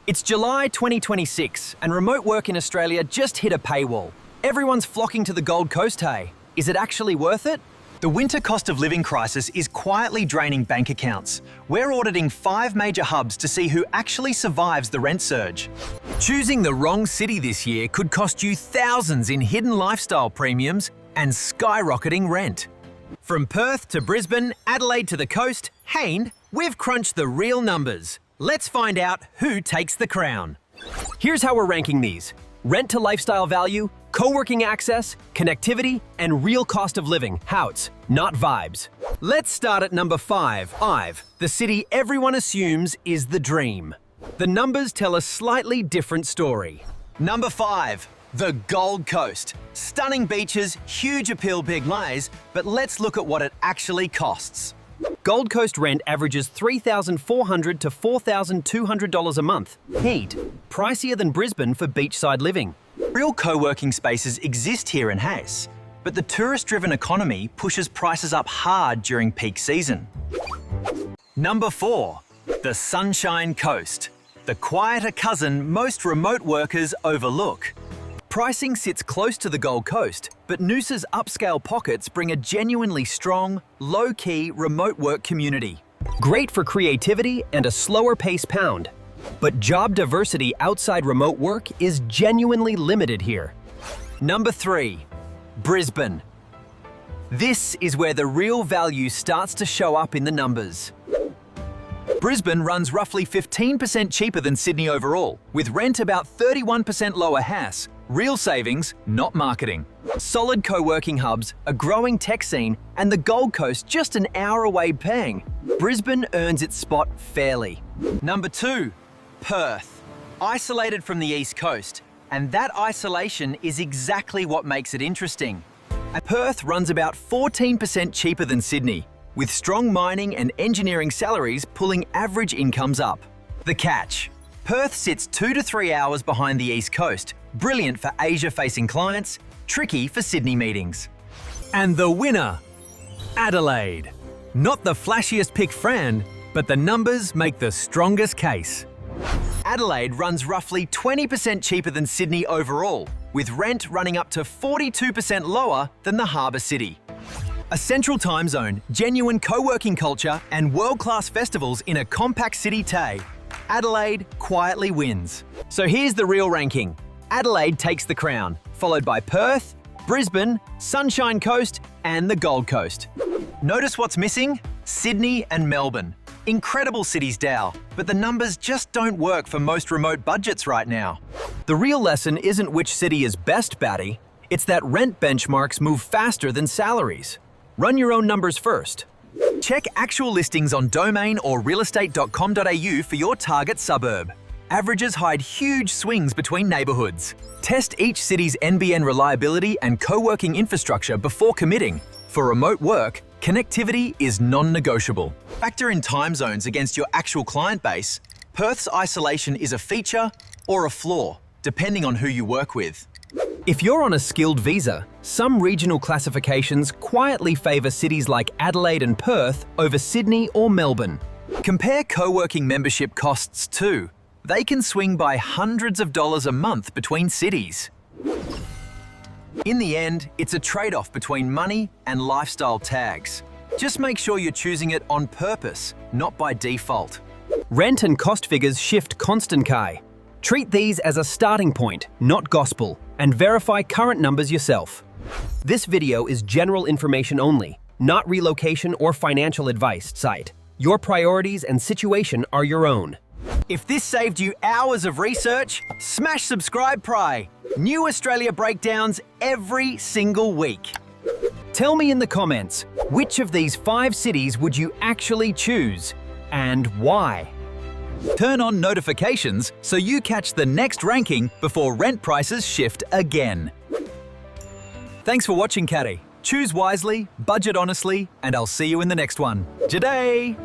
It's July 2026 and remote work in Australia just hit a paywall. Everyone's flocking to the Gold Coast, hey? Is it actually worth it? The winter cost of living crisis is quietly draining bank accounts. We're auditing 5 major hubs to see who actually survives the rent surge. Choosing the wrong city this year could cost you thousands in hidden lifestyle premiums and skyrocketing rent. From Perth to Brisbane, Adelaide to the coast, Hayne, we've crunched the real numbers. Let's find out who takes the crown. Here's how we're ranking these: rent to lifestyle value, co-working access, connectivity, and real cost of living, HOUTs, not vibes. Let's start at number 5, the city everyone assumes is the dream. The numbers tell a slightly different story. Number 5, the Gold Coast. Stunning beaches, huge appeal, big lays, but let's look at what it actually costs. Gold Coast rent averages $3,400 to $4,200 a month. Heat, pricier than Brisbane for beachside living. Real co-working spaces exist here in Hayes, but the tourist-driven economy pushes prices up hard during peak season. Number 4, the Sunshine Coast. The quieter cousin most remote workers overlook. Pricing sits close to the Gold Coast, but Noosa's upscale pockets bring a genuinely strong, low-key remote work community. Great for creativity and a slower pace pound. But job diversity outside remote work is genuinely limited here. Number 3, Brisbane. This is where the real value starts to show up in the numbers. Brisbane runs roughly 15% cheaper than Sydney overall, with rent about 31% lower Hass. Real savings, not marketing. Solid co-working hubs, a growing tech scene, and the Gold Coast just an hour away paying. Brisbane earns its spot fairly. Number 2, Perth. Isolated from the East Coast, and that isolation is exactly what makes it interesting. Perth runs about 14% cheaper than Sydney, with strong mining and engineering salaries pulling average incomes up. The catch: Perth sits 2 to 3 hours behind the East Coast, brilliant for Asia-facing clients, tricky for Sydney meetings. And the winner, Adelaide. Not the flashiest pick, Fran, but the numbers make the strongest case. Adelaide runs roughly 20% cheaper than Sydney overall, with rent running up to 42% lower than the harbour city. A central time zone, genuine co-working culture, and world-class festivals in a compact city, Adelaide quietly wins. So here's the real ranking. Adelaide takes the crown, followed by Perth, Brisbane, Sunshine Coast, and the Gold Coast. Notice what's missing? Sydney and Melbourne. Incredible cities, Dow, but the numbers just don't work for most remote budgets right now. The real lesson isn't which city is best, Batty. It's that rent benchmarks move faster than salaries. Run your own numbers first. Check actual listings on Domain or realestate.com.au for your target suburb. Averages hide huge swings between neighbourhoods. Test each city's NBN reliability and co-working infrastructure before committing. For remote work, connectivity is non-negotiable. Factor in time zones against your actual client base. Perth's isolation is a feature or a flaw, depending on who you work with. If you're on a skilled visa, some regional classifications quietly favour cities like Adelaide and Perth over Sydney or Melbourne. Compare co-working membership costs too. They can swing by hundreds of dollars a month between cities. In the end, it's a trade-off between money and lifestyle tags. Just make sure you're choosing it on purpose, not by default. Rent and cost figures shift constant, Kai. Treat these as a starting point, not gospel, and verify current numbers yourself. This video is general information only, not relocation or financial advice site. Your priorities and situation are your own. If this saved you hours of research, smash subscribe, pry. New Australia breakdowns every single week. Tell me in the comments, which of these 5 cities would you actually choose, and why? Turn on notifications so you catch the next ranking before rent prices shift again. Thanks for watching, Caddy. Choose wisely, budget honestly, and I'll see you in the next one. G'day!